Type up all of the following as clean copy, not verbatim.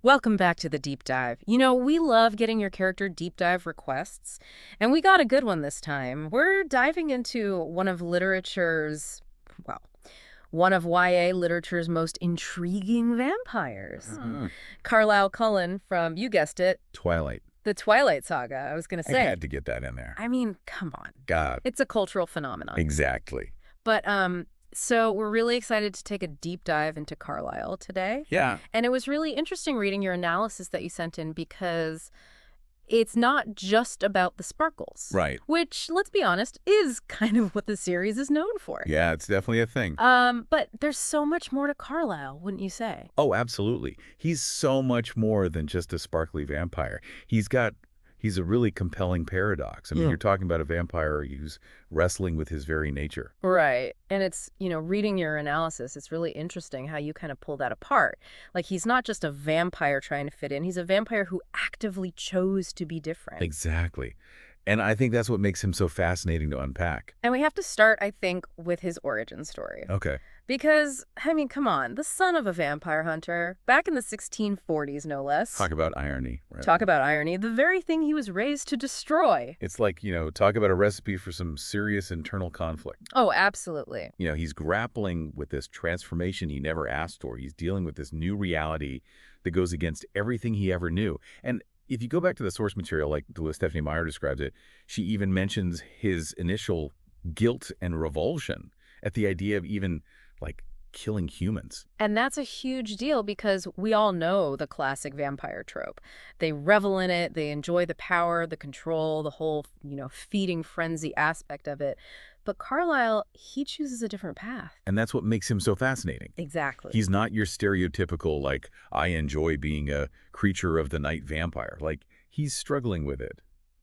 Welcome back to the deep dive. We love getting your character deep dive requests, and we got a good one this time. We're diving into well, one of YA literature's most intriguing vampires. Carlisle Cullen from, you guessed it, Twilight. the Twilight saga. I was going to I say. had to get that in there. I mean, come on. God. It's a cultural phenomenon. Exactly. But so we're really excited to take a deep dive into Carlisle today. Yeah. And it was really interesting reading your analysis that you sent in because it's not just about the sparkles. Right. Which, let's be honest, is kind of what the series is known for. Yeah, it's definitely a thing. But there's so much more to Carlisle, wouldn't you say? Oh, absolutely. He's so much more than just a sparkly vampire. He's a really compelling paradox. I mean, you're talking about a vampire who's wrestling with his very nature. Right. And it's, reading your analysis, it's really interesting how you kind of pull that apart. Like, he's not just a vampire trying to fit in. He's a vampire who actively chose to be different. Exactly. And I think that's what makes him so fascinating to unpack. And we have to start, I think, with his origin story. Okay. Because, I mean, come on, the son of a vampire hunter, back in the 1640s, no less. Talk about irony. Right? Talk about irony, the very thing he was raised to destroy. It's like, talk about a recipe for some serious internal conflict. Oh, absolutely. He's grappling with this transformation he never asked for. He's dealing with this new reality that goes against everything he ever knew. And if you go back to the source material, like the way Stephanie Meyer describes it, she even mentions his initial guilt and revulsion at the idea of even, like, killing humans. And that's a huge deal because we all know the classic vampire trope. They revel in it, they enjoy the power, the control, the whole, feeding frenzy aspect of it. But Carlisle, he chooses a different path. And that's what makes him so fascinating. Exactly. He's not your stereotypical, like, I enjoy being a creature of the night vampire. Like, he's struggling with it,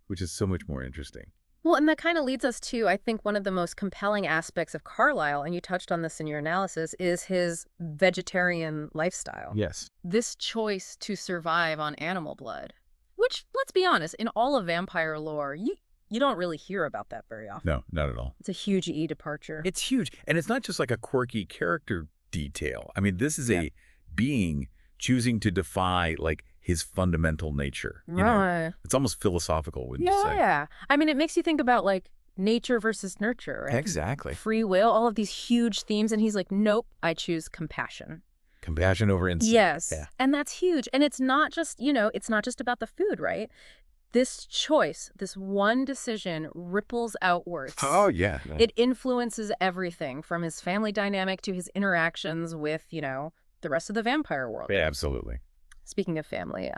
which is so much more interesting. Well, and that kind of leads us to, I think, one of the most compelling aspects of Carlisle, and you touched on this in your analysis, is his vegetarian lifestyle. Yes. This choice to survive on animal blood, which, let's be honest, in all of vampire lore, you don't really hear about that very often. No, not at all. It's a huge departure. It's huge. And it's not just like a quirky character detail. I mean, this is a being choosing to defy, like, his fundamental nature. Right. It's almost philosophical, wouldn't you say? Yeah. I mean, it makes you think about, like, nature versus nurture, right? Exactly. Free will, all of these huge themes. And he's like, nope, I choose compassion. Compassion over instinct. Yes. Yeah. And that's huge. And it's not just, it's not just about the food, right? This choice, this one decision ripples outwards. Oh, yeah. It influences everything from his family dynamic to his interactions with, the rest of the vampire world. Yeah, absolutely. Speaking of family,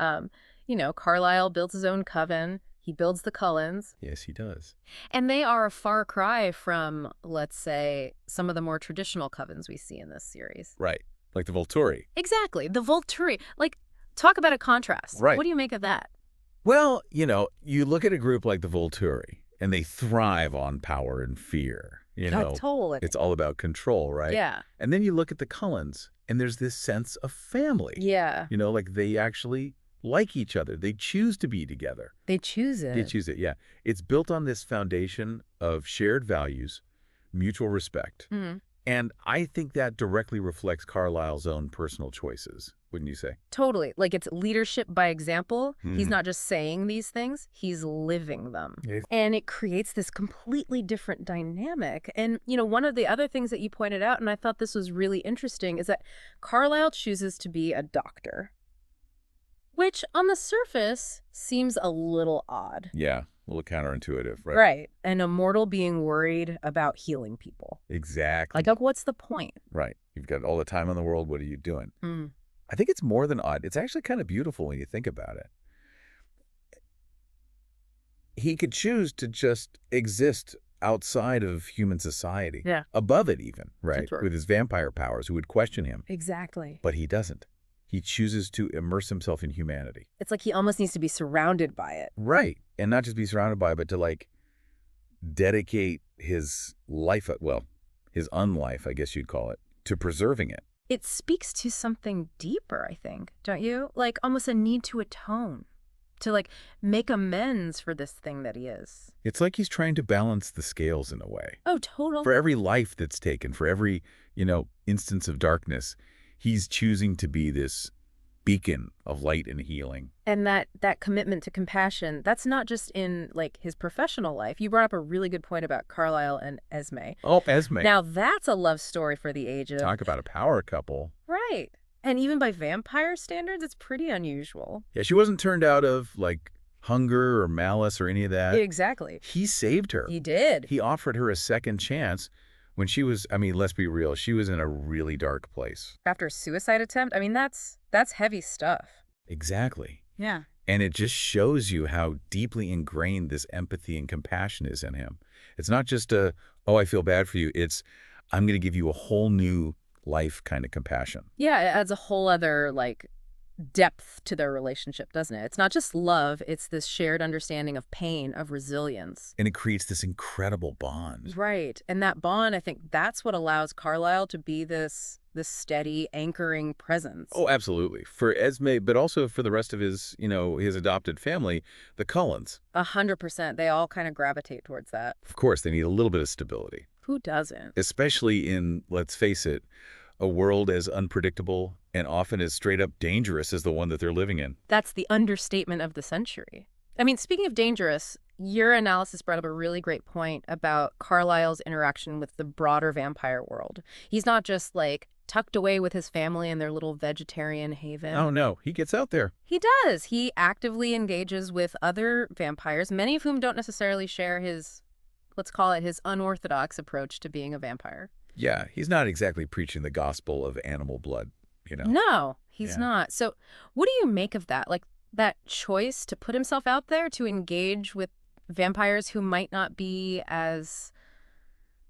Carlisle builds his own coven. He builds the Cullens. Yes, he does. And they are a far cry from, let's say, some of the more traditional covens we see in this series. Right. Like the Volturi. Exactly. The Volturi. Like, talk about a contrast. Right. What do you make of that? Well, you look at a group like the Volturi, and they thrive on power and fear. Totally. It's all about control, right? Yeah. And then you look at the Cullens, and there's this sense of family. Yeah. Like they actually like each other. They choose to be together. They choose it. They choose it, yeah. It's built on this foundation of shared values, mutual respect. Mm-hmm. And I think that directly reflects Carlisle's own personal choices, wouldn't you say? Totally. Like, it's leadership by example. He's not just saying these things, he's living them. Yes. And it creates this completely different dynamic. And, one of the other things that you pointed out, and I thought this was really interesting, is that Carlisle chooses to be a doctor, which on the surface seems a little odd. Yeah, a little counterintuitive, right? Right. An immortal being worried about healing people. Exactly. Like, what's the point? Right. You've got all the time in the world. What are you doing? Mm. I think it's more than odd. It's actually kind of beautiful when you think about it. He could choose to just exist outside of human society. Yeah. Above it even, right? Sure. With his vampire powers who would question him. Exactly. But he doesn't. He chooses to immerse himself in humanity. It's like he almost needs to be surrounded by it. Right. And not just be surrounded by it, but to, like, dedicate his life, well, his unlife, I guess you'd call it, to preserving it. It speaks to something deeper, I think, don't you? Like, almost a need to atone, to, like, make amends for this thing that he is. It's like he's trying to balance the scales in a way. Oh, total. For every life that's taken, for every, instance of darkness, he's choosing to be this beacon of light and healing. And that commitment to compassion, that's not just in like his professional life. You brought up a really good point about Carlisle and Esme. Oh, Esme. Now that's a love story for the age of Talk about a power couple. right. And even by vampire standards, it's pretty unusual. Yeah, she wasn't turned out of, like, hunger or malice or any of that. Exactly. He saved her. He did. He offered her a second chance when she was, I mean, let's be real, she was in a really dark place. After a suicide attempt, I mean, that's heavy stuff. Exactly. Yeah. And it just shows you how deeply ingrained this empathy and compassion is in him. It's not just a, oh, I feel bad for you. It's, I'm going to give you a whole new life kind of compassion. Yeah, it adds a whole other, like, depth to their relationship, doesn't it? It's not just love, it's this shared understanding of pain, of resilience. And it creates this incredible bond. Right. And that bond, I think that's what allows Carlisle to be this steady, anchoring presence. Oh, absolutely. For Esme, but also for the rest of his, his adopted family, the Cullens. 100%. They all kind of gravitate towards that. Of course, they need a little bit of stability. Who doesn't? Especially in, let's face it, a world as unpredictable and often as straight up dangerous as the one that they're living in. That's the understatement of the century. I mean, speaking of dangerous, your analysis brought up a really great point about Carlisle's interaction with the broader vampire world. He's not just, like, tucked away with his family in their little vegetarian haven. Oh, no. He gets out there. He does. He actively engages with other vampires, many of whom don't necessarily share his, let's call it, his unorthodox approach to being a vampire. Yeah, he's not exactly preaching the gospel of animal blood, No, he's Yeah. not. So what do you make of that? Like, that choice to put himself out there to engage with vampires who might not be as,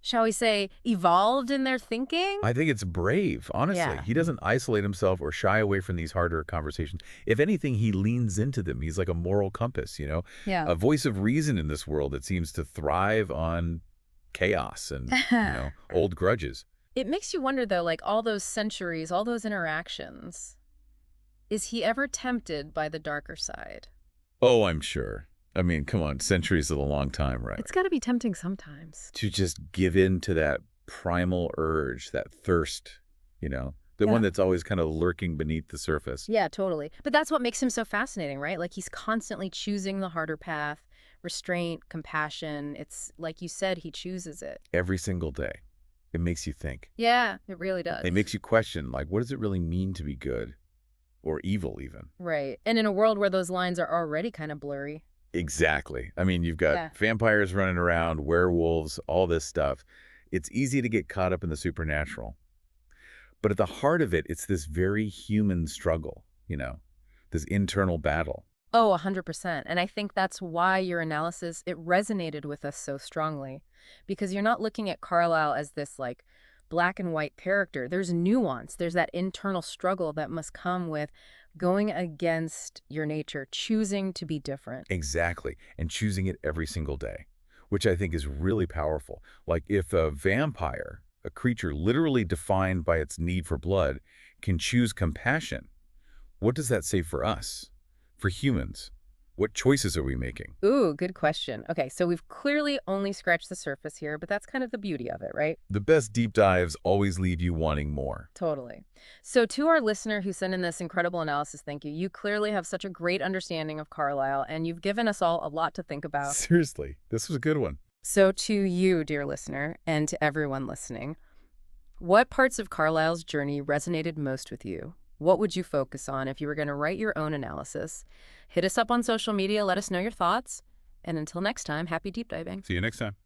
shall we say, evolved in their thinking? I think it's brave, honestly. Yeah. He doesn't isolate himself or shy away from these harder conversations. If anything, he leans into them. He's like a moral compass, Yeah. a voice of reason in this world that seems to thrive on chaos and, old grudges. It makes you wonder, though, like, all those centuries, all those interactions, is he ever tempted by the darker side? Oh, I'm sure. I mean, come on, centuries is a long time, right? It's got to be tempting sometimes. To just give in to that primal urge, that thirst, the one that's always kind of lurking beneath the surface. Yeah, totally. But that's what makes him so fascinating, right? Like, he's constantly choosing the harder path, restraint, compassion. It's like you said, he chooses it. Every single day. It makes you think. Yeah, it really does. It makes you question, like, what does it really mean to be good? Or evil, even? Right. And in a world where those lines are already kind of blurry. Exactly. I mean, you've got vampires running around, werewolves, all this stuff. It's easy to get caught up in the supernatural. But at the heart of it, it's this very human struggle, this internal battle. Oh, 100%. And I think that's why your analysis, it resonated with us so strongly. Because you're not looking at Carlisle as this, like, black and white character. There's nuance. There's that internal struggle that must come with going against your nature, choosing to be different. Exactly. And choosing it every single day, which I think is really powerful. Like, if a vampire, a creature literally defined by its need for blood, can choose compassion, what does that say for us? For humans? What choices are we making? Ooh, good question. Okay, so we've clearly only scratched the surface here, but that's kind of the beauty of it, right? The best deep dives always leave you wanting more. Totally. So to our listener who sent in this incredible analysis, thank you. You clearly have such a great understanding of Carlisle, and you've given us all a lot to think about. Seriously, this was a good one. So to you, dear listener, and to everyone listening, what parts of Carlisle's journey resonated most with you? What would you focus on if you were going to write your own analysis? Hit us up on social media. Let us know your thoughts. And until next time, happy deep diving. See you next time.